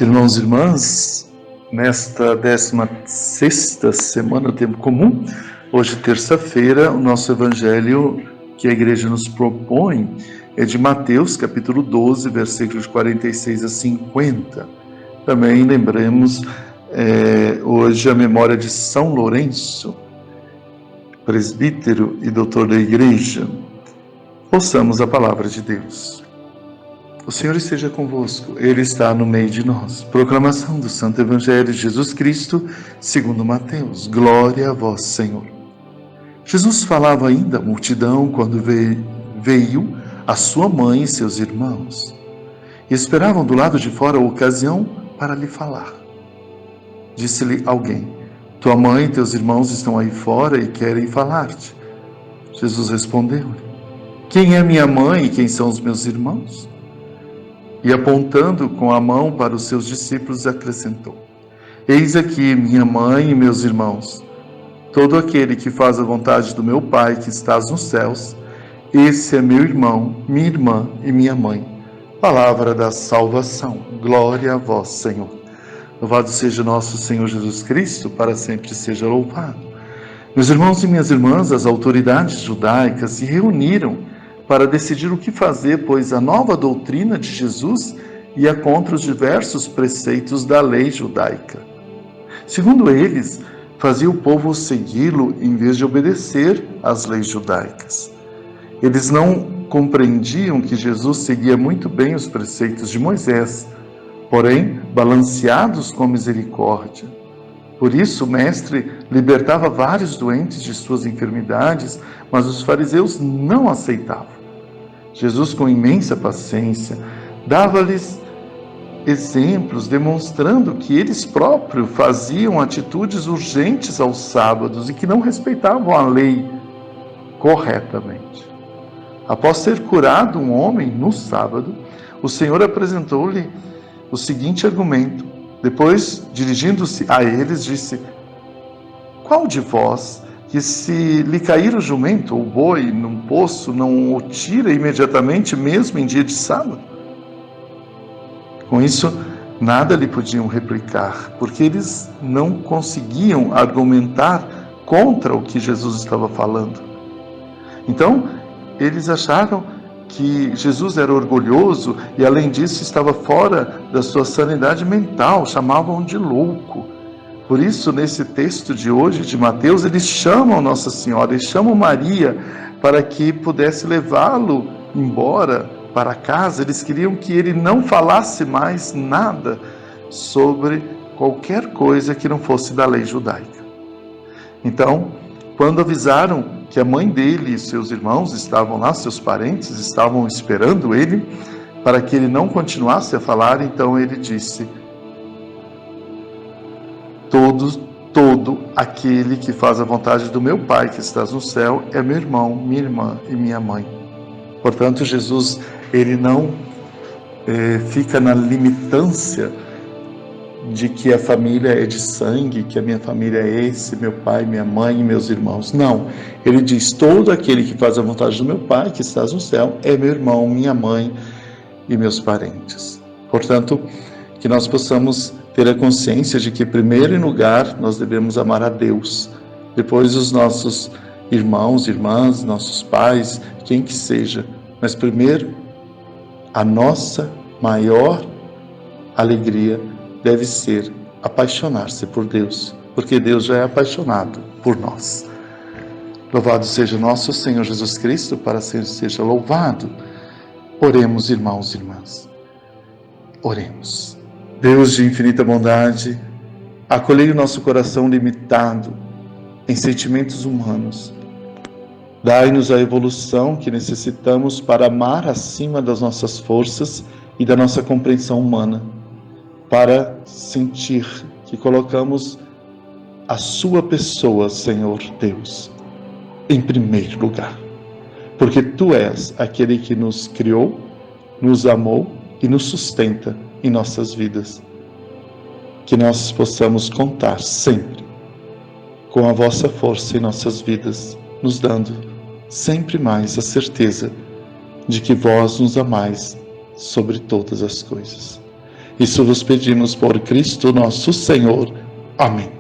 Irmãos e irmãs, nesta 16ª semana do Tempo Comum, hoje terça-feira, o nosso evangelho que a igreja nos propõe é de Mateus, capítulo 12, versículos 46 a 50. Também lembremos hoje a memória de São Lourenço, presbítero e doutor da igreja. Ouçamos a palavra de Deus. O Senhor esteja convosco, Ele está no meio de nós. Proclamação do Santo Evangelho de Jesus Cristo, segundo Mateus. Glória a vós, Senhor. Jesus falava ainda à multidão quando veio a sua mãe e seus irmãos, e esperavam do lado de fora a ocasião para lhe falar. Disse-lhe alguém: tua mãe e teus irmãos estão aí fora e querem falar-te. Jesus respondeu-lhe: quem é minha mãe e quem são os meus irmãos? E apontando com a mão para os seus discípulos, acrescentou: eis aqui minha mãe e meus irmãos. Todo aquele que faz a vontade do meu Pai que estás nos céus, esse é meu irmão, minha irmã e minha mãe. Palavra da salvação. Glória a vós, Senhor. Louvado seja nosso Senhor Jesus Cristo, para sempre seja louvado. Meus irmãos e minhas irmãs, as autoridades judaicas se reuniram para decidir o que fazer, pois a nova doutrina de Jesus ia contra os diversos preceitos da lei judaica. Segundo eles, fazia o povo segui-lo em vez de obedecer às leis judaicas. Eles não compreendiam que Jesus seguia muito bem os preceitos de Moisés, porém balanceados com misericórdia. Por isso, o mestre libertava vários doentes de suas enfermidades, mas os fariseus não aceitavam. Jesus, com imensa paciência, dava-lhes exemplos, demonstrando que eles próprios faziam atitudes urgentes aos sábados e que não respeitavam a lei corretamente. Após ter curado um homem no sábado, o Senhor apresentou-lhe o seguinte argumento. Depois, dirigindo-se a eles, disse: qual de vós, que se lhe cair o jumento ou o boi num poço, não o tira imediatamente, mesmo em dia de sábado? Com isso, nada lhe podiam replicar, porque eles não conseguiam argumentar contra o que Jesus estava falando. Então, eles acharam que Jesus era orgulhoso e, além disso, estava fora da sua sanidade mental, chamavam de louco. Por isso, nesse texto de hoje, de Mateus, eles chamam Nossa Senhora, eles chamam Maria para que pudesse levá-lo embora para casa. Eles queriam que ele não falasse mais nada sobre qualquer coisa que não fosse da lei judaica. Então, quando avisaram que a mãe dele e seus irmãos estavam lá, seus parentes estavam esperando ele, para que ele não continuasse a falar, então ele disse: todo aquele que faz a vontade do meu Pai que estás no céu é meu irmão, minha irmã e minha mãe. Portanto, Jesus, ele não fica na limitância de que a família é de sangue, que a minha família é esse, meu pai, minha mãe e meus irmãos. Não, ele diz: todo aquele que faz a vontade do meu Pai que estás no céu é meu irmão, minha mãe e meus parentes. Portanto, que nós possamos ter a consciência de que, primeiro em lugar, nós devemos amar a Deus, depois os nossos irmãos, irmãs, nossos pais, quem que seja, mas primeiro, a nossa maior alegria deve ser apaixonar-se por Deus, porque Deus já é apaixonado por nós. Louvado seja nosso Senhor Jesus Cristo, para sempre seja louvado. Oremos, irmãos e irmãs. Oremos. Deus de infinita bondade, acolhei o nosso coração limitado em sentimentos humanos. Dai-nos a evolução que necessitamos para amar acima das nossas forças e da nossa compreensão humana, para sentir que colocamos a sua pessoa, Senhor Deus, em primeiro lugar. Porque Tu és aquele que nos criou, nos amou e nos sustenta em nossas vidas. Que nós possamos contar sempre com a vossa força em nossas vidas, nos dando sempre mais a certeza de que vós nos amais sobre todas as coisas. Isso vos pedimos por Cristo nosso Senhor. Amém.